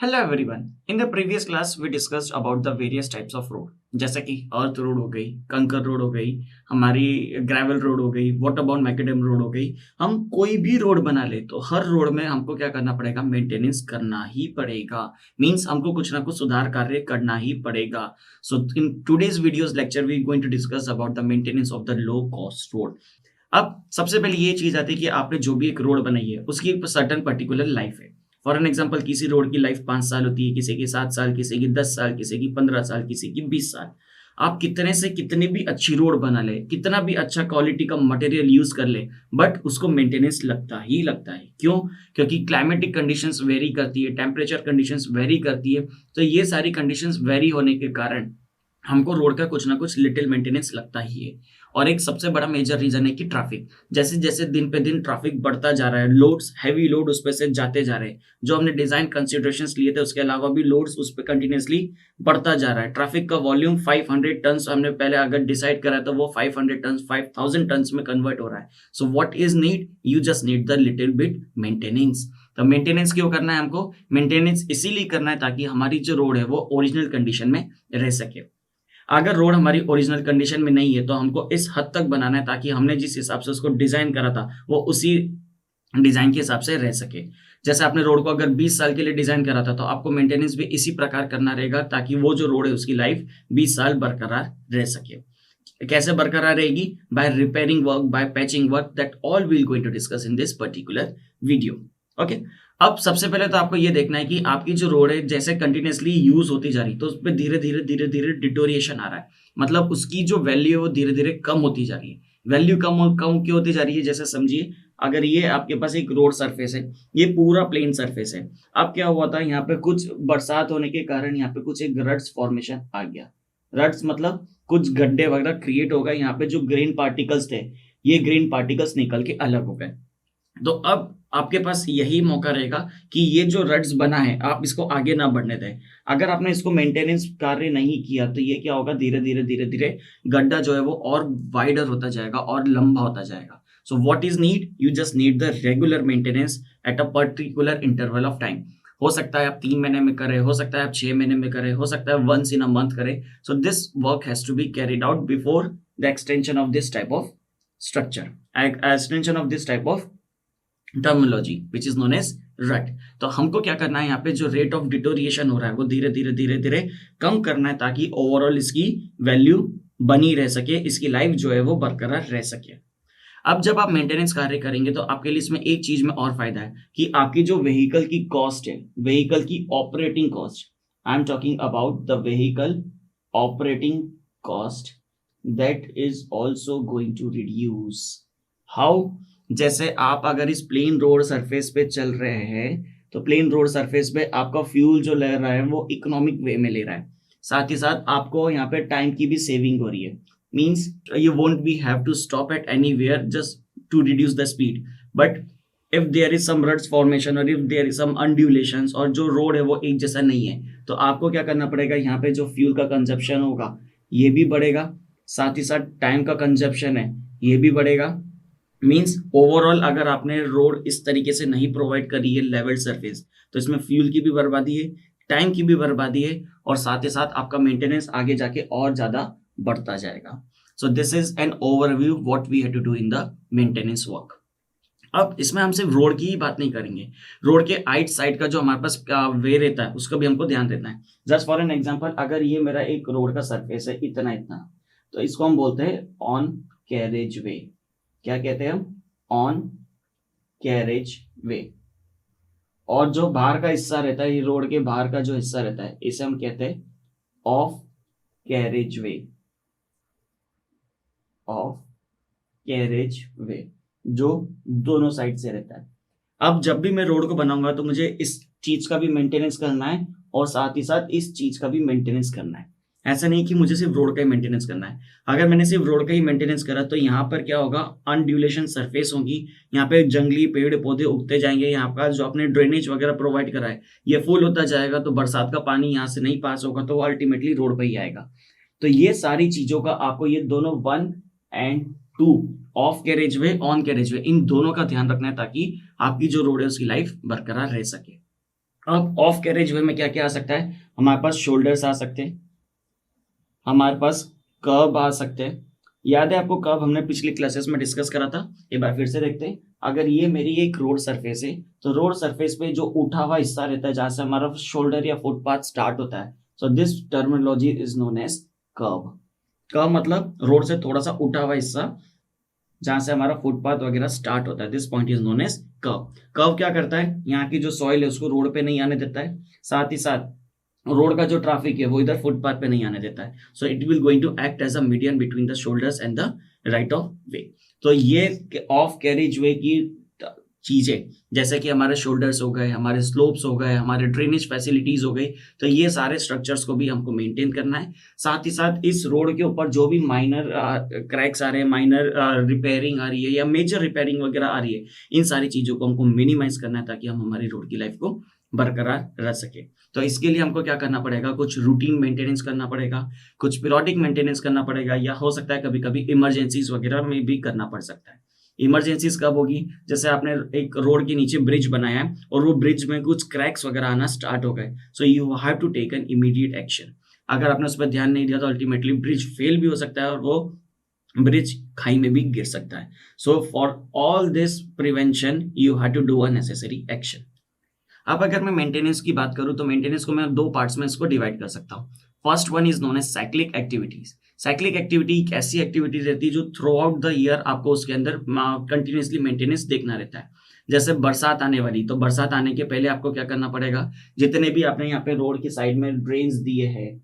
Hello everyone. In the previous class we discussed about the various types of road, जैसे कि अर्थ road हो गई, कंकर रोड हो गई, हमारी ग्रेवल रोड हो गई, वाटर बाउंड मैकेडम रोड हो गई। हम कोई भी रोड बना ले तो हर रोड में हमको क्या करना पड़ेगा? मेंटेनेंस करना ही पड़ेगा। मींस हमको कुछ ना कुछ सुधार कार्य करना ही पड़ेगा। So in today's videos lecture we going to discuss about the maintenance of the low cost road. अब सबसे पहले ये चीज आती है कि आपने जो भी एक रोड बनाई है उसकी एक सर्टन पर्टिकुलर लाइफ है। फॉर एन एग्जाम्पल, किसी रोड की लाइफ 5 साल होती है, किसी की 7 साल, किसी की 10 साल, किसी की 15 साल, किसी की 20 साल। आप कितने से कितनी भी अच्छी रोड बना ले, कितना भी अच्छा क्वालिटी का मटेरियल यूज कर ले, बट उसको मेंटेनेंस लगता ही लगता है। क्यों? क्योंकि क्लाइमेटिक कंडीशंस वेरी करती है, टेम्परेचर कंडीशंस वेरी करती है। तो ये सारी कंडीशंस वेरी होने के कारण हमको रोड का कुछ ना कुछ लिटिल मेंटेनेंस लगता ही है। और एक सबसे बड़ा मेजर रीजन है कि ट्रैफिक। जैसे जैसे दिन पे दिन ट्रैफिक बढ़ता जा रहा है, लोड्स हैवी लोड उस पे से जाते जा रहे हैं। जो हमने डिजाइन कंसिडरेशंस लिए थे उसके अलावा भी लोड्स उस पे कंटिन्यूसली बढ़ता जा रहा है। ट्रैफिक का वॉल्यूम 500 टन हमने पहले अगर डिसाइड करा तो वो 500 टन 5000 टन में कन्वर्ट हो रहा है। So what is need? You just need the little bit maintenance. तो मेंटेनेंस क्यों करना है हमको? मेंटेनेंस इसीलिए करना है ताकि हमारी जो रोड है वो ओरिजिनल कंडीशन में रह सके। अगर रोड हमारी ओरिजिनल कंडीशन में नहीं है तो हमको इस हद तक बनाना है ताकि हमने जिस हिसाब से उसको डिजाइन करा था वो उसी डिजाइन के हिसाब से रह सके। जैसे आपने रोड को अगर 20 साल के लिए डिजाइन करा था तो आपको मेंटेनेंस भी इसी प्रकार करना रहेगा ताकि वो जो रोड है उसकी लाइफ 20 साल बरकरार रह सके। कैसे बरकरार रहेगी? By repairing work, by patching work, that all will going to discuss in this particular video. Okay. अब सबसे पहले तो आपको ये देखना है कि आपकी जो रोड है जैसे कंटिन्यूसली यूज होती जा रही तो उस पर धीरे धीरे धीरे धीरे डिटोरिएशन आ रहा है। मतलब उसकी जो वैल्यू है वो धीरे धीरे कम होती जा रही है। वैल्यू कम कम क्यों होती जा रही है? जैसे समझिए, अगर ये आपके पास एक रोड सरफेस है, ये पूरा प्लेन सरफेस है। अब क्या हुआ था, यहाँ पे कुछ बरसात होने के कारण यहाँ पे कुछ एक रट्स फॉर्मेशन आ गया। रट्स मतलब कुछ गड्ढे वगैरह क्रिएट हो गए। यहाँ पे जो ग्रेन पार्टिकल्स थे, ये ग्रेन पार्टिकल्स निकल के अलग हो गए। तो अब आपके पास यही मौका रहेगा कि ये जो रट्स बना है आप इसको आगे ना बढ़ने दें। अगर आपने इसको मेंटेनेंस कार्य नहीं किया तो ये क्या होगा, धीरे धीरे धीरे धीरे गड्ढा जो है वो और वाइडर होता जाएगा और लंबा होता जाएगा। So what is need? You just need the regular maintenance at a particular interval of time. हो सकता है आप 3 महीने में करें, हो सकता है आप 6 महीने में करें, हो सकता है वंस इन अ मंथ करें। So this work has to be carried out before the extension of this type of structure, extension of this type of terminology which is known as rut. तो हमको क्या करना है, यहाँ पे जो rate of deterioration हो रहा है वो धीरे धीरे धीरे धीरे कम करना है ताकि ओवरऑल इसकी वैल्यू बनी रह सके, इसकी लाइफ जो है वो बरकरार रह सके। अब जब आप मेंटेनेंस कार्य करेंगे तो आपके लिए इसमें एक चीज में और फायदा है कि आपकी जो व्हीकल की कॉस्ट है, व्हीकल की operating cost, I am talking about the vehicle operating cost, that is also going to reduce. How? जैसे आप अगर इस प्लेन रोड सरफेस पे चल रहे हैं तो प्लेन रोड सरफेस पे आपका फ्यूल जो ले रहा है वो इकोनॉमिक वे में ले रहा है। साथ ही साथ आपको यहाँ पे टाइम की भी सेविंग हो रही है। Means you won't be have to stop at anywhere just to reduce the speed. But if there is some ruts formation और if there is some undulations और जो रोड है वो एक जैसा नहीं है तो आपको क्या करना पड़ेगा, यहाँ पे जो फ्यूल का कंजप्शन होगा ये भी बढ़ेगा, साथ ही साथ टाइम का कंजप्शन है ये भी बढ़ेगा। मीन्स ओवरऑल अगर आपने रोड इस तरीके से नहीं प्रोवाइड करी है लेवल सरफेस तो इसमें फ्यूल की भी बर्बादी है, टाइम की भी बर्बादी है और साथ ही साथ आपका मेंटेनेंस आगे जाके और ज्यादा बढ़ता जाएगा। So this is an overview what we have to do in the maintenance work. अब इसमें हम सिर्फ रोड की ही बात नहीं करेंगे, रोड के आइट साइड का जो हमारे पास वे रहता है उसको भी हमको ध्यान देना है। जस्ट फॉर एन एग्जाम्पल, अगर ये मेरा एक रोड का सरफेस है इतना इतना, तो इसको हम बोलते हैं ऑन कैरेज वे। क्या कहते हैं हम? ऑन कैरेज वे। और जो बाहर का हिस्सा रहता है, ये रोड के बाहर का जो हिस्सा रहता है इसे हम कहते हैं of carriage way. Of carriage वे जो दोनों साइड से रहता है। अब जब भी मैं रोड को बनाऊंगा तो मुझे इस चीज का भी मेंटेनेंस करना है और साथ ही साथ इस चीज का भी मेंटेनेंस करना है। ऐसा नहीं कि मुझे सिर्फ रोड का ही मेंटेनेंस करना है। अगर मैंने सिर्फ रोड का ही मेंटेनेंस करा तो यहाँ पर क्या होगा, अनड्यूलेशन सरफेस होगी, यहाँ पे जंगली पेड़ पौधे उगते जाएंगे, यहाँ का जो आपने ड्रेनेज वगैरह प्रोवाइड करा है ये फुल होता जाएगा तो बरसात का पानी यहाँ से नहीं पास होगा तो वो अल्टीमेटली रोड पर ही आएगा। तो ये सारी चीजों का आपको ये दोनों 1 and 2, of carriage way, on carriage way, इन दोनों का ध्यान रखना है ताकि आपकी जो रोड है उसकी लाइफ बरकरार रह सके। अब ऑफ कैरेज वे में क्या क्या आ सकता है, हमारे पास शोल्डर्स आ सकते हैं, हमारे पास कर्व आ सकते हैं। याद है आपको कर्व हमने पिछली क्लासेस में डिस्कस करा था, एक बार फिर से देखते हैं। अगर ये मेरी एक रोड सरफेस है, तो रोड सरफेस पे जो उठा हुआ हिस्सा रहता है जहां से हमारा शोल्डर या फुटपाथ स्टार्ट होता है, so this terminology is known as kerb. Kerb मतलब रोड से थोड़ा सा उठा हुआ हिस्सा जहां से हमारा फुटपाथ वगैरह स्टार्ट होता है, this point is known as kerb. Kerb क्या करता है, यहाँ की जो सॉइल है उसको रोड पे नहीं आने देता है, साथ ही साथ रोड का जो ट्रैफिक है वो इधर फुटपाथ पे नहीं आने देता है। So it will going to act as a median between the shoulders and the right of way. तो ये ऑफ कैरेज वे की चीजें, जैसे कि हमारे शोल्डर्स हो गए, हमारे स्लोप्स हो गए, हमारे ड्रेनेज फैसिलिटीज हो गई, तो ये सारे स्ट्रक्चर्स को भी हमको मेंटेन करना है। साथ ही साथ इस रोड के ऊपर जो भी माइनर क्रैक्स आ रहे हैं, माइनर रिपेयरिंग आ रही है या मेजर रिपेयरिंग वगैरह आ रही है, इन सारी चीजों को हमको मिनिमाइज करना है ताकि हम हमारी रोड की लाइफ को बरकरार रख सके। तो इसके लिए हमको क्या करना पड़ेगा, कुछ रूटीन मेंटेनेंस करना पड़ेगा, कुछ पीरियोडिक मेंटेनेंस करना पड़ेगा, या हो सकता है कभी कभी इमरजेंसीज वगैरह में भी करना पड़ सकता है। इमरजेंसीज कब होगी, जैसे आपने एक रोड के नीचे ब्रिज बनाया है और वो ब्रिज में कुछ क्रैक्स वगैरह आना स्टार्ट हो गए, so you have to take an immediate action. अगर आपने उस पर ध्यान नहीं दिया तो अल्टीमेटली ब्रिज फेल भी हो सकता है और वो ब्रिज खाई में भी गिर सकता है। So for all this prevention you have to do a necessary action. अब अगर मैं मेंटेनेंस की बात करूं तो मेंटेनेंस को मैं दो पार्ट्स में इसको डिवाइड कर सकता हूं। First one is known as cyclic activities. Cyclic activity एक ऐसी एक्टिविटी रहती है जो थ्रू आउट द ईयर आपको उसके अंदर कंटिन्यूसली मेंटेनेंस देखना रहता है। जैसे बरसात आने वाली, तो बरसात आने के पहले आपको क्या करना पड़ेगा, जितने भी आपने यहाँ पे रोड की साइड में ड्रेन्स दिए हैं,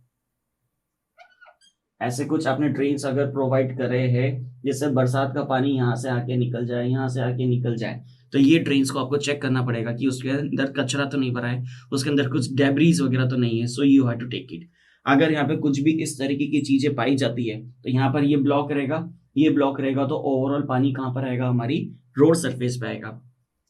ऐसे कुछ आपने ड्रेन्स अगर प्रोवाइड करे हैं जिससे बरसात का पानी यहाँ से आके निकल जाए, यहाँ से आके निकल जाए, तो ये ड्रेन्स को आपको चेक करना पड़ेगा कि उसके अंदर कचरा तो नहीं भरा है, उसके अंदर कुछ डेब्रीज वगैरह तो नहीं है। So you have to take it. अगर यहाँ पे कुछ भी इस तरीके की चीजें पाई जाती है तो यहाँ पर ये ब्लॉक रहेगा, ये ब्लॉक रहेगा, तो ओवरऑल पानी कहाँ पर आएगा, हमारी रोड सरफेस पे आएगा।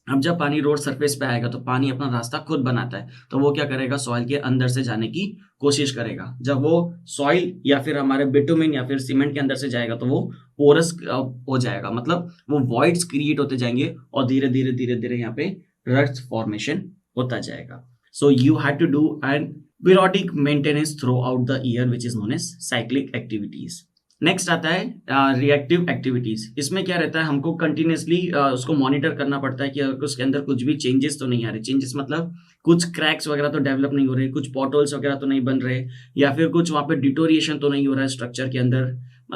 अब जब पानी रोड सरफेस पे आएगा तो पानी अपना रास्ता खुद बनाता है, तो वो क्या करेगा, सॉइल के अंदर से जाने की कोशिश करेगा। जब वो सॉइल या फिर हमारे बिटुमिन या फिर सीमेंट के अंदर से जाएगा तो वो पोरस हो जाएगा, मतलब वो वॉइड्स क्रिएट होते जाएंगे और धीरे धीरे धीरे धीरे यहाँ पे रस्ट फॉर्मेशन होता जाएगा। So you have to do an periodic maintenance throughout the year which is known as cyclic activities. Next आता है रिएक्टिव एक्टिविटीज। इसमें क्या रहता है, हमको कंटिन्यूसली उसको मॉनिटर करना पड़ता है कि उसके अंदर कुछ भी चेंजेस तो नहीं आ रहे। चेंजेस मतलब कुछ क्रैक्स वगैरह तो डेवलप नहीं हो रहे, कुछ पॉटहोल्स वगैरह तो नहीं बन रहे, या फिर कुछ वहाँ पे डिटोरिएशन तो नहीं हो रहा है स्ट्रक्चर के अंदर।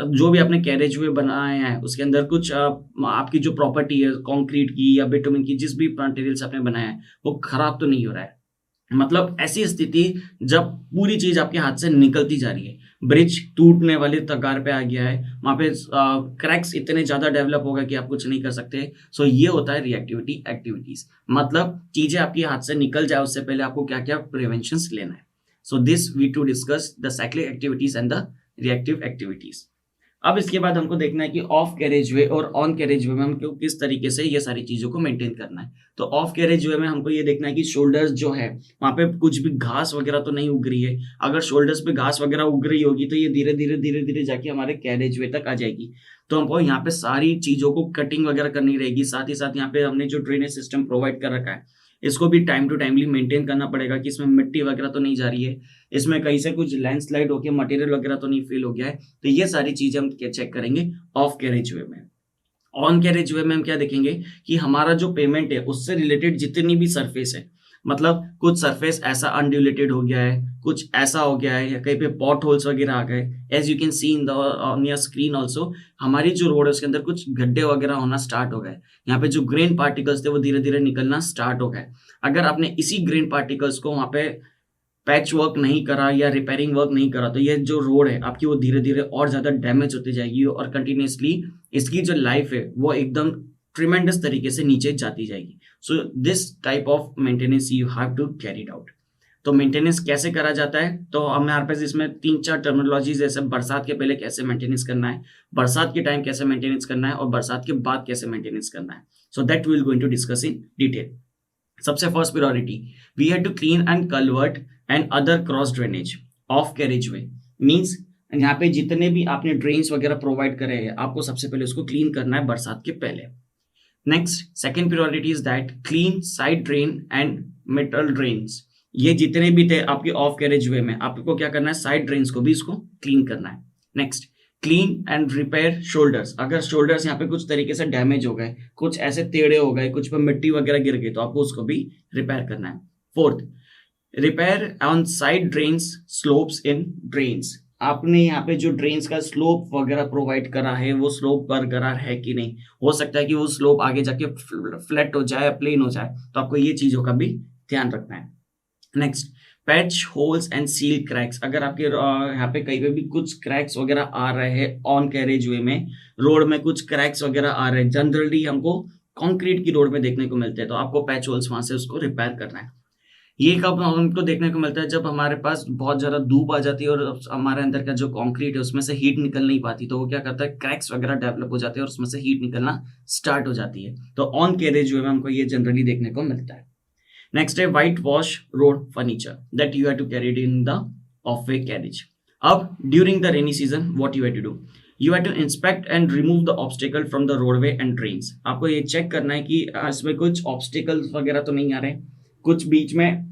जो भी आपने कैरेज वे बनाए हैं उसके अंदर कुछ आपकी जो प्रॉपर्टी है कंक्रीट की या बिटुमिन की, जिस भी मटेरियल्स आपने बनाया है वो खराब तो नहीं हो रहा है। मतलब ऐसी स्थिति जब पूरी चीज आपके हाथ से निकलती जा रही है, ब्रिज टूटने वाले कगार पे आ गया है, वहां पे क्रैक्स इतने ज्यादा डेवलप हो गए कि आप कुछ नहीं कर सकते। सो ये होता है रिएक्टिविटी एक्टिविटीज, मतलब चीजें आपके हाथ से निकल जाए उससे पहले आपको क्या क्या प्रिवेंशन लेना है। So this we to discuss the cyclic activities and the reactive activities. अब इसके बाद हमको देखना है कि ऑफ कैरेज वे और ऑन कैरेज वे में हमको किस तरीके से ये सारी चीजों को मेंटेन करना है। तो ऑफ कैरेज वे में हमको ये देखना है कि शोल्डर्स जो है वहां पे कुछ भी घास वगैरह तो नहीं उग रही है। अगर शोल्डर्स पे घास वगैरह उग रही होगी तो ये धीरे धीरे धीरे धीरे जाके हमारे कैरेज वे तक आ जाएगी। तो हमको यहाँ पे सारी चीजों को कटिंग वगैरह करनी रहेगी। साथ ही साथ यहाँ पे हमने जो ड्रेनेज सिस्टम प्रोवाइड कर रखा है इसको भी टाइम टू टाइमली मेंटेन करना पड़ेगा कि इसमें मिट्टी वगैरह तो नहीं जा रही है, इसमें कहीं से कुछ लैंडस्लाइड होकर मटेरियल वगैरह तो नहीं फील हो गया है। तो ये सारी चीजें हम चेक करेंगे ऑफ कैरेज वे में। ऑन कैरेज वे में हम क्या देखेंगे कि हमारा जो पेमेंट है उससे रिलेटेड जितनी भी सरफेस है, मतलब कुछ सरफेस ऐसा अनड्यूलेटेड हो गया है, कुछ ऐसा हो गया है, या कहीं पे पॉट होल्स वगैरह आ गए, as you can see in the on your screen also, हमारी जो रोड है उसके अंदर कुछ गड्ढे वगैरह होना स्टार्ट हो गए। यहाँ पे जो ग्रेन पार्टिकल्स थे वो धीरे धीरे निकलना स्टार्ट हो गए। अगर आपने इसी ग्रेन पार्टिकल्स को वहां पे पैच वर्क नहीं करा या रिपेयरिंग वर्क नहीं करा तो ये जो रोड है आपकी वो धीरे धीरे और ज्यादा डैमेज होती जाएगी और कंटिन्यूसली इसकी जो लाइफ है वो एकदम ट्रिमेंडस तरीके से नीचे जाती जाएगी। So this type of maintenance you have to carry out. तो मेंटेनेंस कैसे करा जाता है, तो हमारे पास इसमें 3-4 टर्मिनोलॉजी, जैसे बरसात के पहले कैसे मेंटेनेंस करना है, बरसात के टाइम कैसे मेंटेनेंस करना है और बरसात के बाद कैसे मेंटेनेंस करना है। So that we will going to discuss in detail. सबसे first priority, we have to clean and culvert and other cross drainage of carriage way. Means यहाँ पे जितने भी आपने ड्रेन्स वगैरह प्रोवाइड करे हैं आपको सबसे पहले उसको क्लीन करना है बरसात के पहले। Next second priority is that clean side drain and middle drains. ये जितने भी थे आपके ऑफ कैरेज वे में, आपको क्या करना है, साइड ड्रेन्स को भी इसको क्लीन करना है। Next, clean and repair shoulders. अगर शोल्डर्स यहाँ पे कुछ तरीके से डैमेज हो गए, कुछ ऐसे टेढ़े हो गए, कुछ पे मिट्टी वगैरह गिर गई, तो आपको उसको भी रिपेयर करना है। Fourth, repair on side drains, slopes in drains. आपने यहाँ पे जो ड्रेन्स का स्लोप वगैरह प्रोवाइड करा है, वो स्लोप बरकरार है कि नहीं। हो सकता है कि वो स्लोप आगे जाके फ्लैट हो जाए, प्लेन हो जाए, तो आपको ये चीजों का भी ध्यान रखना है। Next, patch holes and seal cracks. अगर आपके यहाँ पे कहीं पे भी कुछ क्रैक्स वगैरह आ रहे हैं ऑन कैरेज वे में, रोड में कुछ क्रैक्स वगैरह आ रहे हैं, जनरली हमको कंक्रीट की रोड में देखने को मिलते हैं, तो आपको पैच होल्स वहां से उसको रिपेयर करना है। ये कब हमको देखने को मिलता है, जब हमारे पास बहुत ज्यादा धूप आ जाती है और हमारे अंदर का जो कंक्रीट है उसमें से हीट निकल नहीं पाती, तो वो क्या करता है, क्रैक्स वगैरह डेवलप हो जाते हैं और उसमें से हीट निकलना स्टार्ट हो जाती है। तो ऑन कैरेज वे में हमको ये जनरली देखने को मिलता है। नेक्स्ट है white wash road furniture that you have to carry it in the of way carriage. अब during the rainy season what you have to do, you have to inspect and remove the obstacle from the roadway and drains. आपको ये check करना है कि इसमें कुछ obstacles वगैरह तो नहीं आ रहे, कुछ बीच में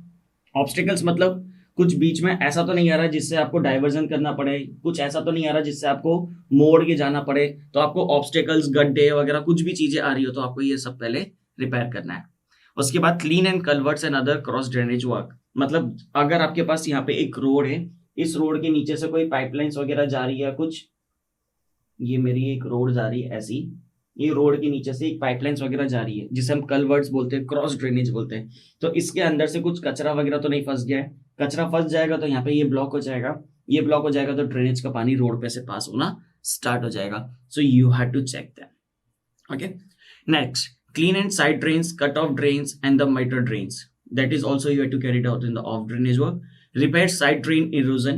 ऑब्स्टिकल्स मतलब कुछ बीच में ऐसा तो नहीं आ रहा जिससे आपको डाइवर्जन करना पड़े, कुछ ऐसा तो नहीं आ रहा जिससे आपको मोड़ के जाना पड़े। तो आपको ऑब्स्टिकल्स, गड्ढे वगैरह कुछ भी चीजें आ रही हो तो आपको ये सब पहले रिपेयर करना है। उसके बाद clean and culverts and other cross drainage work. मतलब अगर आपके पास यहाँ पे एक रोड है, इस रोड के नीचे से कोई पाइपलाइंस वगैरह जा रही है कुछ, ये मेरी एक रोड जा रही है ऐसी, ये रोड के नीचे से एक पाइपलाइंस वगैरह जा रही है जिसे हम कल्वर्ट्स बोलते हैं, क्रॉस ड्रेनेज बोलते हैं। तो इसके अंदर से कुछ कचरा वगैरह तो नहीं फंस गया है, कचरा फंस जाएगा तो यहाँ पे ये ब्लॉक हो जाएगा, ये ब्लॉक हो जाएगा तो ड्रेनेज का पानी रोड पे से पास होना स्टार्ट हो जाएगा। So you have to check that. Okay, next, clean and side drains, cut off drains and the miter drains, that is also you have to carry it out in the off drainage work. Repair side drain erosion,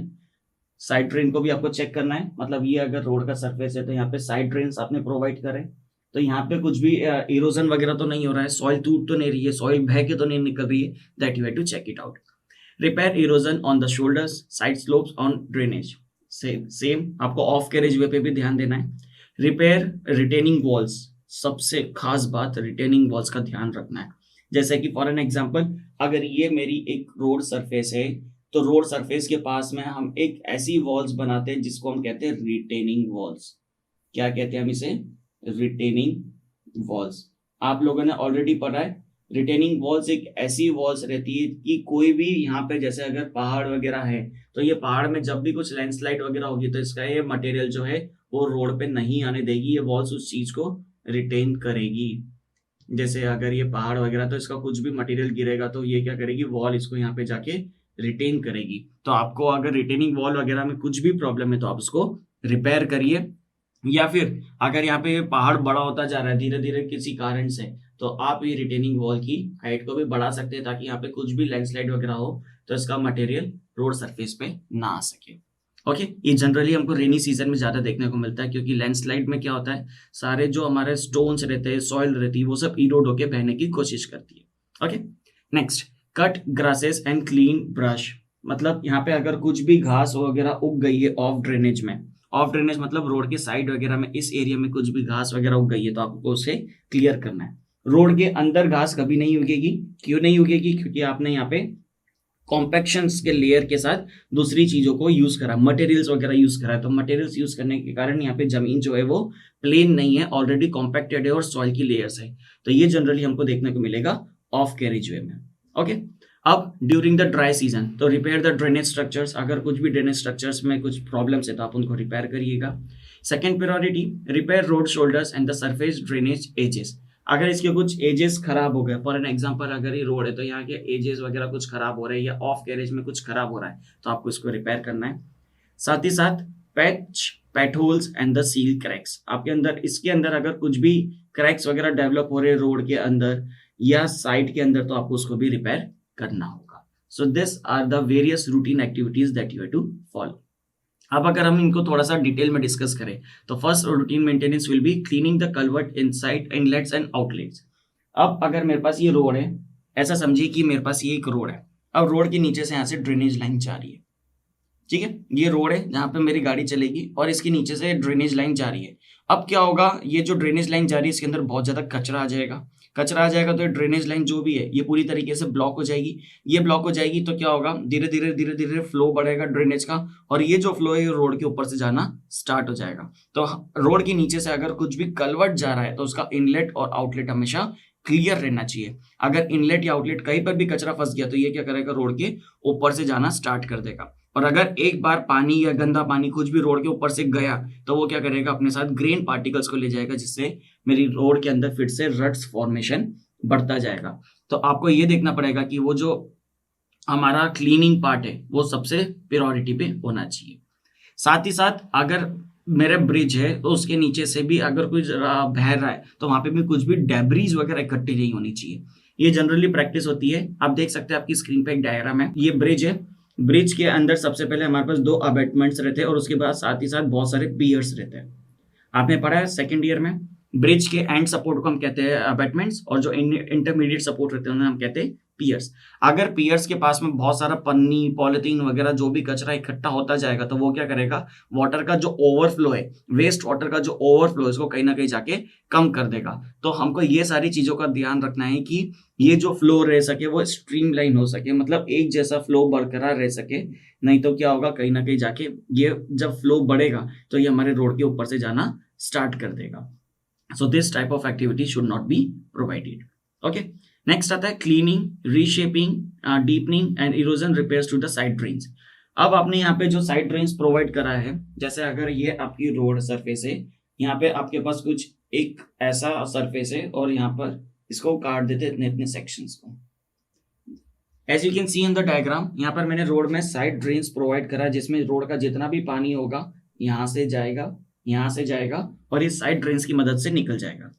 side drain को भी आपको check करना है। मतलब ये अगर road का surface है तो यहाँ पे साइड ड्रेन्स आपने प्रोवाइड करें, तो यहाँ पे कुछ भी इरोजन वगैरह तो नहीं हो रहा है, सॉइल टूट तो नहीं रही है, सॉइल बह के तो नहीं निकल रही है, that you have to check it out. Repair erosion on the shoulders, side slopes on drainage, same आपको ऑफ कैरेज वे पे भी ध्यान देना है। रिपेयर रिटेनिंग वॉल्स, सबसे खास बात रिटेनिंग वॉल्स का ध्यान रखना है। जैसे कि फॉर एन एग्जांपल, अगर ये मेरी एक रोड सरफेस है तो रोड सरफेस के पास में हम एक ऐसी वॉल्स बनाते हैं जिसको हम कहते हैं रिटेनिंग वॉल्स। क्या कहते हैं हम इसे, रिटेनिंग वॉल्स। आप लोगों ने ऑलरेडी पढ़ा है, रिटेनिंग वॉल्स एक ऐसी वॉल्स रहती है कि कोई भी यहाँ पे जैसे अगर पहाड़ वगैरह है तो ये पहाड़ में जब भी कुछ लैंडस्लाइड वगैरह होगी तो इसका ये मटेरियल जो है वो रोड पे नहीं आने देगी, ये वॉल्स उस चीज को रिटेन करेगी। जैसे अगर ये पहाड़ वगैरह तो इसका कुछ भी मटेरियल गिरेगा तो ये क्या करेगी, वॉल इसको यहाँ पे जाके रिटेन करेगी। तो आपको अगर रिटेनिंग वॉल वगैरह में कुछ भी प्रॉब्लम है तो आप उसको रिपेयर करिए, या फिर अगर यहाँ पे पहाड़ बड़ा होता जा रहा है धीरे धीरे किसी कारण से, तो आप ये रिटेनिंग वॉल की हाइट को भी बढ़ा सकते हैं ताकि यहाँ पे कुछ भी लैंडस्लाइड वगैरह हो तो इसका मटेरियल रोड सरफेस पे ना आ सके। ओके, ये जनरली हमको रेनी सीजन में ज्यादा देखने को मिलता है क्योंकि लैंडस्लाइड में क्या होता है, सारे जो हमारे स्टोन्स रहते हैं, सॉइल रहती है, वो सब इरोड होके बहने की कोशिश करती है। Okay, next, cut grasses and clean brush. मतलब यहाँ पे अगर कुछ भी घास वगैरह उग गई है ऑफ ड्रेनेज में, ऑफ ड्रेनेज मतलब रोड के साइड वगैरह में इस एरिया में कुछ भी घास वगैरह उग गई है तो आपको उसे क्लियर करना है। रोड के अंदर घास कभी नहीं उगेगी, क्यों नहीं उगेगी, क्योंकि आपने यहाँ पे कॉम्पैक्शंस के लेयर के साथ दूसरी चीजों को यूज करा, मटेरियल्स वगैरह यूज करा है। तो मटेरियल्स यूज करने के कारण यहाँ पे जमीन जो है वो प्लेन नहीं है, ऑलरेडी कॉम्पैक्टेड है और सॉइल की लेयर्स है। तो ये जनरली हमको देखने को मिलेगा ऑफ कैरेज वे में। ओके, अब ड्यूरिंग द ड्राई सीजन तो रिपेयर द ड्रेनेज स्ट्रक्चर्स। अगर कुछ भी ड्रेनेज स्ट्रक्चर्स में कुछ प्रॉब्लम्स है तो आप उनको रिपेयर करिएगा। Second priority, repair road shoulders and the surface drainage edges. अगर इसके कुछ एजेस खराब हो गए, फॉर एन एग्जांपल अगर ये रोड है तो यहाँ के एजेस वगैरह कुछ खराब हो रहे हैं या ऑफ कैरेज में कुछ खराब हो रहा है तो आपको इसको रिपेयर करना है। साथ ही साथ patch, PAT holes and the seal cracks. आपके अंदर इसके अंदर अगर कुछ भी क्रैक्स वगैरह डेवलप हो रहे हैं रोड के अंदर या साइड के अंदर तो आपको उसको भी रिपेयर करना होगा। So this are the various routine activities that you have to follow. अब अगर हम इनको थोड़ा सा डिटेल में डिस्कस करें तो first routine maintenance will be cleaning the culvert inside inlets and outlets. अब अगर मेरे पास ये रोड है, ऐसा समझिए कि मेरे पास ये एक रोड है, अब रोड के नीचे से यहाँ से ड्रेनेज लाइन जा रही है, ठीक है, ये रोड है जहाँ पे मेरी गाड़ी चलेगी और इसके नीचे से ड्रेनेज लाइन जा रही है। अब क्या होगा, ये जो ड्रेनेज लाइन जा रही है इसके अंदर बहुत ज्यादा कचरा आ जाएगा, कचरा आ जाएगा तो ड्रेनेज लाइन जो भी है ये पूरी तरीके से ब्लॉक हो जाएगी। ये ब्लॉक हो जाएगी तो क्या होगा, धीरे धीरे फ्लो बढ़ेगा ड्रेनेज का, और ये जो फ्लो है ये रोड के ऊपर से जाना स्टार्ट हो जाएगा। तो रोड के नीचे से अगर कुछ भी कलवट जा रहा है तो उसका इनलेट और आउटलेट हमेशा क्लियर रहना चाहिए। अगर इनलेट या आउटलेट कहीं पर भी कचरा फंस गया तो ये क्या करेगा, रोड के ऊपर से जाना स्टार्ट कर देगा। और अगर एक बार पानी या गंदा पानी कुछ भी रोड के ऊपर से गया तो वो क्या करेगा, अपने साथ ग्रेन पार्टिकल्स को ले जाएगा, जिससे मेरी रोड के अंदर फिर से रट्स फॉर्मेशन बढ़ता जाएगा। तो आपको ये देखना पड़ेगा कि वो जो हमारा क्लीनिंग पार्ट है वो सबसे प्रायोरिटी पे होना चाहिए। साथ ही साथ अगर मेरे ब्रिज है तो उसके नीचे से भी अगर कुछ बह रहा है तो वहां पे भी कुछ भी डेब्रीज वगैरह इकट्ठी नहीं होनी चाहिए। ये जनरली प्रैक्टिस होती है। आप देख सकते हैं आपकी स्क्रीन पे एक डायग्राम है, ये ब्रिज है। ब्रिज के अंदर सबसे पहले हमारे पास 2 अबैटमेंट्स रहते हैं और उसके बाद साथ ही साथ बहुत सारे पियर्स रहते हैं। आपने पढ़ा है सेकंड ईयर में, ब्रिज के एंड सपोर्ट को हम कहते हैं अबैटमेंट्स, और जो इंटरमीडिएट सपोर्ट रहते हैं उन्हें हम कहते हैं पियर्स। अगर पियर्स के पास में बहुत सारा पन्नी, पॉलिथीन वगैरह जो भी कचरा इकट्ठा होता जाएगा तो वो क्या करेगा, वाटर का जो ओवरफ्लो है, वेस्ट वाटर का जो ओवरफ्लो है, इसको कहीं ना कहीं जाके कम कर देगा। तो हमको ये सारी चीजों का ध्यान रखना है कि ये जो फ्लो रह सके वो स्ट्रीमलाइन हो सके, मतलब एक जैसा फ्लो बरकरार रह सके। नहीं तो क्या होगा, कहीं ना कहीं जाके ये जब फ्लो बढ़ेगा तो ये हमारे रोड के ऊपर से जाना स्टार्ट कर देगा। So this type of activity should not be provided. Okay, next आता है cleaning, reshaping, deepening and erosion repairs to the side drains. अब आपने यहाँ पे जो साइड ड्रेन्स प्रोवाइड करा है, जैसे अगर ये आपकी रोड सरफेस है, यहाँ पे आपके पास कुछ एक ऐसा सरफेस है और यहाँ पर इसको काट देते इतने इतने सेक्शंस को। As you can see in the diagram, यहाँ पर मैंने रोड में साइड ड्रेन्स प्रोवाइड करा है, जिसमें रोड का जितना भी पानी होगा यहाँ से जाएगा, यहाँ से जाएगा और इस साइड ड्रेन्स की मदद से निकल जाएगा।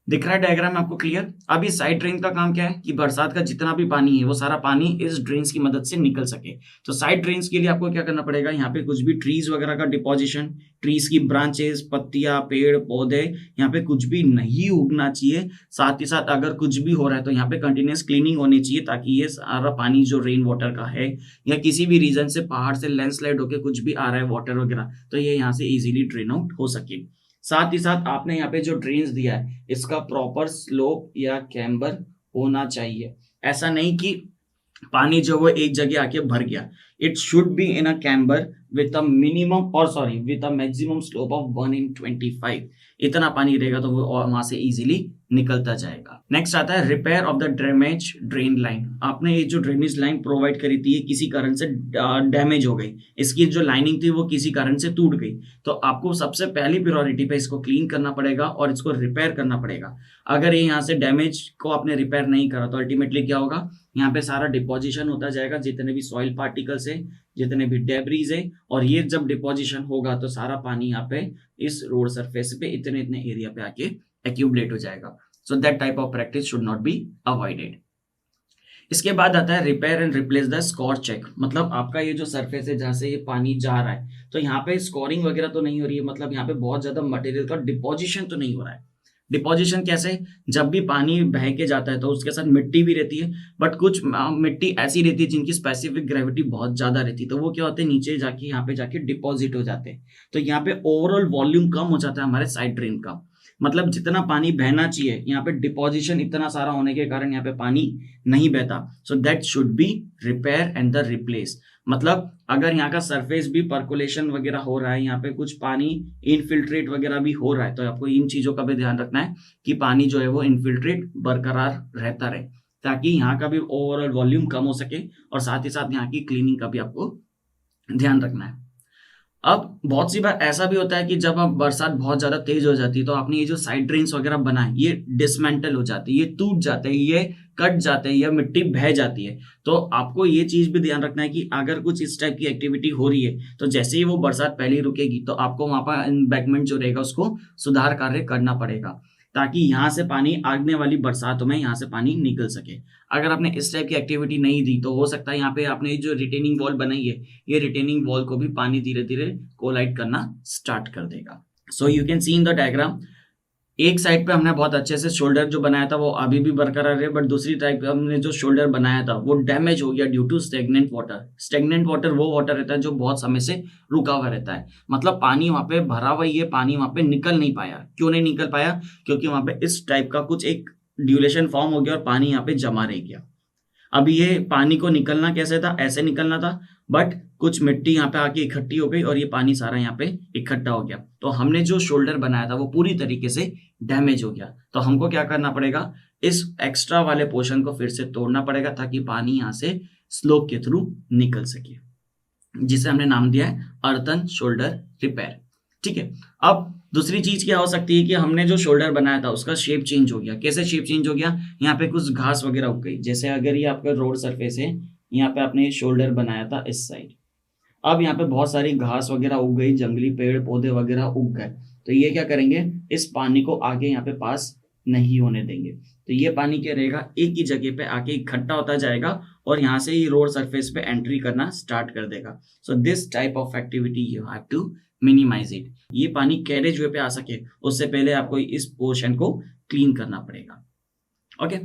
दिख रहा है डायग्राम आपको क्लियर? अब इस साइड ड्रेन का काम क्या है कि बरसात का जितना भी पानी है वो सारा पानी इस ड्रेन्स की मदद से निकल सके। तो साइड ड्रेन्स के लिए आपको क्या करना पड़ेगा, यहाँ पे कुछ भी ट्रीज वगैरह का डिपोजिशन, ट्रीज की ब्रांचेस, पत्तियां, पेड़ पौधे, यहाँ पे कुछ भी नहीं उगना चाहिए। साथ ही साथ अगर कुछ भी हो रहा है तो यहाँ पे कंटिन्यूस क्लीनिंग होनी चाहिए, ताकि ये सारा पानी जो रेन वाटर का है या किसी भी रीजन से पहाड़ से लैंडस्लाइड होकर कुछ भी आ रहा है वाटर वगैरह, तो ये यहाँ से इजीली ड्रेन आउट हो सके। साथ ही साथ आपने यहाँ पे जो ड्रेन्स दिया है इसका प्रॉपर स्लोप या कैम्बर होना चाहिए। ऐसा नहीं कि पानी जो वो एक जगह आके भर गया। It should be in a camber with a maximum slope of 1/25। इतना पानी रहेगा तो वो वहां से इजीली निकलता जाएगा। नेक्स्ट आता है repair of the damage drain line. आपने ये जो ड्रेनेज लाइन प्रोवाइड करी थी किसी कारण से डैमेज हो गई, इसकी जो लाइनिंग थी वो किसी कारण से टूट गई, तो आपको सबसे पहली प्रायोरिटी पे इसको क्लीन करना पड़ेगा और इसको रिपेयर करना पड़ेगा। अगर ये यहाँ से डैमेज को आपने रिपेयर नहीं करा तो अल्टीमेटली क्या होगा, यहाँ पे सारा डिपोजिशन होता जाएगा, जितने भी सॉइल पार्टिकल्स है, जितने भी डेब्रीज है, और ये जब डिपोजिशन होगा तो सारा पानी यहाँ पे इस रोड सरफेस पे इतने इतने एरिया पे आके एक्यूमुलेट हो जाएगा। So that type of practice should not be avoided. इसके बाद आता है repair and replace the scour check. मतलब आपका ये जो सरफेस है जहाँ से ये पानी जा रहा है तो यहाँ पे स्कोरिंग वगैरह तो नहीं हो रही है, मतलब यहाँ पे बहुत ज्यादा मटेरियल का डिपोजिशन तो नहीं हो रहा है। डिपोजिशन कैसे, जब भी पानी बह के जाता है तो उसके साथ मिट्टी भी रहती है, बट कुछ मिट्टी ऐसी रहती है जिनकी स्पेसिफिक ग्रेविटी बहुत ज्यादा रहती है, तो वो क्या होते हैं नीचे जाके यहाँ पे जाके डिपॉजिट हो जाते हैं। तो यहाँ पे ओवरऑल वॉल्यूम कम हो जाता है हमारे साइड ड्रेन का, मतलब जितना पानी बहना चाहिए यहाँ पे डिपोजिशन इतना सारा होने के कारण यहाँ पे पानी नहीं बहता। So that should be repair and the replace. मतलब अगर यहाँ का सरफेस भी पर्कुलेशन वगैरह हो रहा है, यहाँ पे कुछ पानी इनफिल्ट्रेट वगैरह भी हो रहा है, तो आपको इन चीजों का भी ध्यान रखना है कि पानी जो है वो इनफिल्ट्रेट बरकरार रहता रहे, ताकि यहाँ का भी ओवरऑल वॉल्यूम कम हो सके, और साथ ही साथ यहाँ की क्लीनिंग का भी आपको ध्यान रखना है। अब बहुत सी बार ऐसा भी होता है कि जब अब बरसात बहुत ज्यादा तेज हो जाती है तो आपने ये जो साइड ड्रेन्स वगैरह बनाए ये डिसमेंटल हो जाते हैं, ये टूट जाते हैं, ये कट जाते हैं या मिट्टी बह जाती है। तो आपको ये चीज भी ध्यान रखना है कि अगर कुछ इस टाइप की एक्टिविटी हो रही है तो जैसे ही वो बरसात पहले रुकेगी तो आपको वहां पर एम्बैंकमेंट जो रहेगा उसको सुधार कार्य करना पड़ेगा, ताकि यहाँ से पानी आगने वाली बरसातों में यहाँ से पानी निकल सके। अगर आपने इस टाइप की एक्टिविटी नहीं दी तो हो सकता है यहाँ पे आपने जो रिटेनिंग वॉल बनाई है ये रिटेनिंग वॉल को भी पानी धीरे धीरे कोलाइड करना स्टार्ट कर देगा। So you can see in the diagram, एक साइड पे हमने बहुत अच्छे से शोल्डर जो बनाया था वो अभी भी बरकरार है, बट दूसरी टाइप पे हमने जो शोल्डर बनाया था वो डैमेज हो गया due to stagnant water. Stagnant water वो वाटर रहता है जो बहुत समय से रुका हुआ रहता है, मतलब पानी वहां पे भरा हुआ, ये पानी वहां पे निकल नहीं पाया। क्यों नहीं निकल पाया? क्योंकि वहां पे इस टाइप का कुछ एक ड्यूलेशन फॉर्म हो गया और पानी यहाँ पे जमा रह गया। अब ये पानी को निकलना कैसे था, ऐसे निकलना था, बट कुछ मिट्टी यहाँ पे आके इकट्ठी हो गई और ये पानी सारा यहाँ पे इकट्ठा हो गया। तो हमने जो शोल्डर बनाया था वो पूरी तरीके से डैमेज हो गया। तो हमको क्या करना पड़ेगा, इस एक्स्ट्रा वाले पोर्शन को फिर से तोड़ना पड़ेगा ताकि पानी यहाँ से स्लोप के थ्रू निकल सके, जिसे हमने नाम दिया है अर्थन शोल्डर रिपेयर। ठीक है, अब दूसरी चीज क्या हो सकती है कि हमने जो शोल्डर बनाया था उसका शेप चेंज हो गया। कैसे शेप चेंज हो गया, यहाँ पे कुछ घास वगैरह उग गई। जैसे अगर ये आपका रोड सरफेस है, यहाँ पे आपने शोल्डर बनाया था इस साइड, अब यहाँ पे बहुत सारी घास वगैरह उग गई, जंगली पेड़ पौधे वगैरह उग गए। तो ये क्या करेंगे, इस पानी को आगे यहाँ पे पास नहीं होने देंगे। तो ये पानी क्या रहेगा, एक ही जगह पे आके इकट्ठा होता जाएगा और यहाँ से ही रोड सरफेस पे एंट्री करना स्टार्ट कर देगा। So this type of activity you have to minimize it. ये पानी कैरेज वे पे आ सके उससे पहले आपको इस पोर्शन को क्लीन करना पड़ेगा। ओके,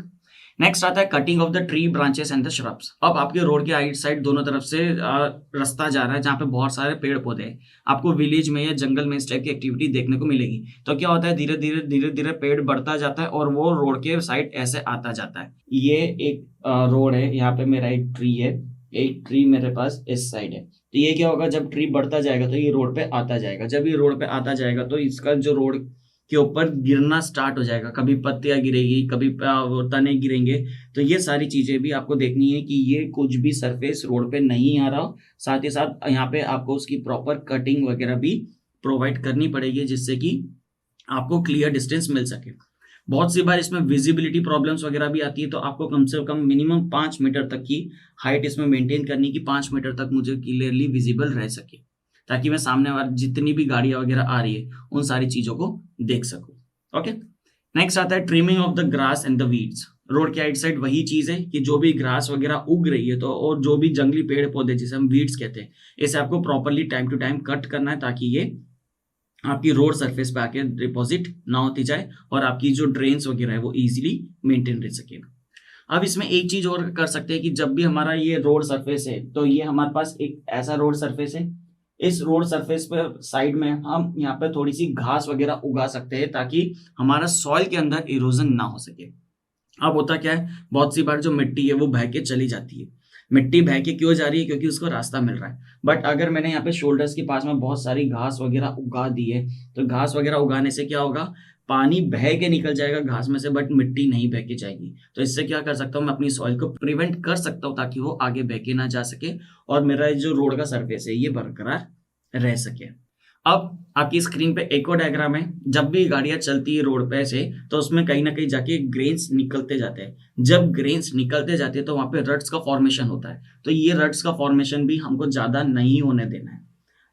नेक्स्ट आता है cutting of the tree branches and the shrubs. अब आपके रोड के आइट साइड दोनों तरफ से रास्ता जा रहा है जहाँ पे बहुत सारे पेड़ पौधे हैं। आपको विलेज में या जंगल में इस टाइप की एक्टिविटी देखने को मिलेगी। तो क्या होता है, धीरे धीरे धीरे धीरे पेड़ बढ़ता जाता है और वो रोड के साइड ऐसे आता जाता है। ये एक रोड है, यहाँ पे मेरा एक ट्री है, एक ट्री मेरे पास इस साइड है। तो ये क्या होगा, जब ट्री बढ़ता जाएगा तो ये रोड पे आता जाएगा। जब ये रोड पे आता जाएगा तो इसका जो रोड के ऊपर गिरना स्टार्ट हो जाएगा, कभी पत्तियां गिरेगी, कभी तने गिरेंगे। तो ये सारी चीजें भी आपको देखनी है कि ये कुछ भी सरफेस रोड पे नहीं आ रहा। साथ ही साथ यहाँ पे आपको उसकी प्रॉपर कटिंग वगैरह भी प्रोवाइड करनी पड़ेगी जिससे कि आपको क्लियर डिस्टेंस मिल सके। बहुत सी बार इसमें विजिबिलिटी प्रॉब्लम्स वगैरह भी आती है, तो आपको कम से कम मिनिमम 5 मीटर तक की हाइट इसमें मेंटेन करनी की, 5 मीटर तक मुझे क्लियरली विजिबल रह सके, ताकि मैं सामने वाली जितनी भी गाड़ियां वगैरह आ रही है उन सारी चीजों को देख सकूं। ओके, नेक्स्ट आता है trimming of the grass and the weeds. Road के आइट साइड वही चीज है कि जो भी ग्रास वगैरह उग रही है तो और जो भी जंगली पेड़ पौधे जिसे हम वीड्स कहते हैं, इसे आपको properly time to time cut करना है ताकि ये आपकी रोड सरफेस पे आके डिपॉजिट ना होती जाए और आपकी जो ड्रेन्स वगैरह है वो इजीली मेंटेन रह सके। अब इसमें एक चीज और कर सकते हैं कि जब भी हमारा ये रोड सरफेस है, तो ये हमारे पास एक ऐसा रोड सरफेस है, इस रोड सरफेस पे साइड में हम यहाँ पे थोड़ी सी घास वगैरह उगा सकते हैं ताकि हमारा सॉइल के अंदर इरोजन ना हो सके। अब होता क्या है, बहुत सी बार जो मिट्टी है वो बह के चली जाती है। मिट्टी बह के क्यों जा रही है, क्योंकि उसको रास्ता मिल रहा है। बट अगर मैंने यहाँ पे शोल्डर्स के पास में बहुत सारी घास वगैरह उगा दी है, तो घास वगैरह उगाने से क्या होगा, पानी बह के निकल जाएगा घास में से, बट मिट्टी नहीं बह के जाएगी। तो इससे क्या कर सकता हूँ, मैं अपनी सॉइल को प्रिवेंट कर सकता हूँ ताकि वो आगे बह के ना जा सके और मेरा जो रोड का सरफेस है ये बरकरार रह सके। अब आपकी स्क्रीन पे एक और डायग्राम है। जब भी गाड़ियां चलती है रोड पे से, तो उसमें कहीं ना कहीं जाके ग्रेन्स निकलते जाते हैं। जब ग्रेन्स निकलते जाते हैं तो वहां पे रट्स का फॉर्मेशन होता है। तो ये रट्स का फॉर्मेशन भी हमको ज्यादा नहीं होने देना है।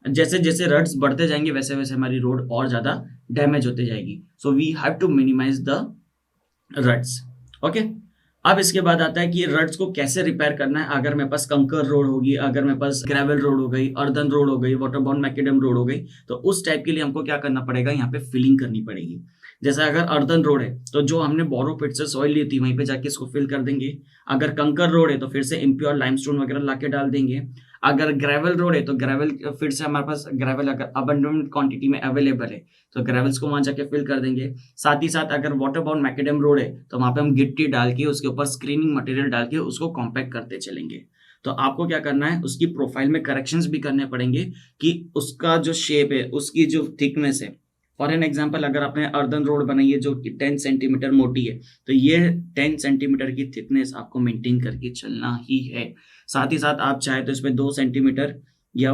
जैसे जैसे रट्स बढ़ते जाएंगे वैसे वैसे हमारी रोड और ज्यादा डैमेज होते जाएगी। So we have to minimize the ruts. Okay, अब इसके बाद आता है कि रट्स को कैसे रिपेयर करना है। अगर मेरे पास कंकर रोड होगी, अगर मेरे पास ग्रेवल रोड हो गई, अर्दन रोड हो गई, वाटरबॉर्न मैकेडम रोड हो गई, तो उस टाइप के लिए हमको क्या करना पड़ेगा, यहाँ पे फिलिंग करनी पड़ेगी। जैसे अगर अर्दन रोड है तो जो हमने बोरो पिट से सॉइल ली थी वहीं पे जाके इसको फिल कर देंगे। अगर कंकर रोड है तो फिर से इम्प्योर लाइमस्टोन वगैरह लाके डाल देंगे। अगर ग्रेवल रोड है तो ग्रेवल फिर से हमारे पास ग्रेवल अगर अबंडेंट क्वांटिटी में अवेलेबल है तो ग्रेवल्स को वहां जाके फिल कर देंगे। साथ ही साथ अगर वाटरबॉर्न मैकेडम रोड है तो वहां पे हम गिट्टी डाल के उसके ऊपर स्क्रीनिंग मटेरियल डाल के उसको कॉम्पैक्ट करते चलेंगे। तो आपको क्या करना है, उसकी प्रोफाइल में करेक्शंस भी करने पड़ेंगे कि उसका जो शेप है, उसकी जो थिकनेस है। फॉर एन एग्जाम्पल, अगर आपने अर्दन रोड बनाई है जो कि 10 सेंटीमीटर मोटी है, तो ये 10 सेंटीमीटर की थिकनेस आपको मेंटेन करके चलना ही है। साथ ही साथ आप चाहे तो इसमें 2 सेंटीमीटर या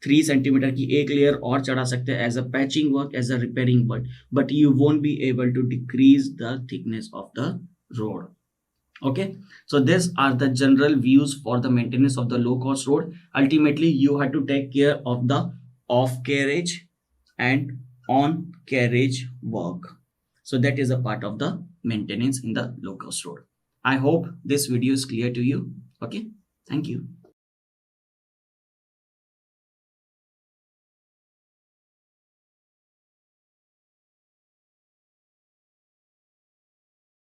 3 सेंटीमीटर की एक लेयर और चढ़ा सकते हैं as a patching work, as a repairing work, but you won't be able to decrease the thickness of the road. Okay, so these are the general views for the maintenance of the low cost road. Ultimately you have to take care of the off carriage and on carriage work, so that is a part of the maintenance in the low cost road. I hope this video is clear to you. Okay, thank you.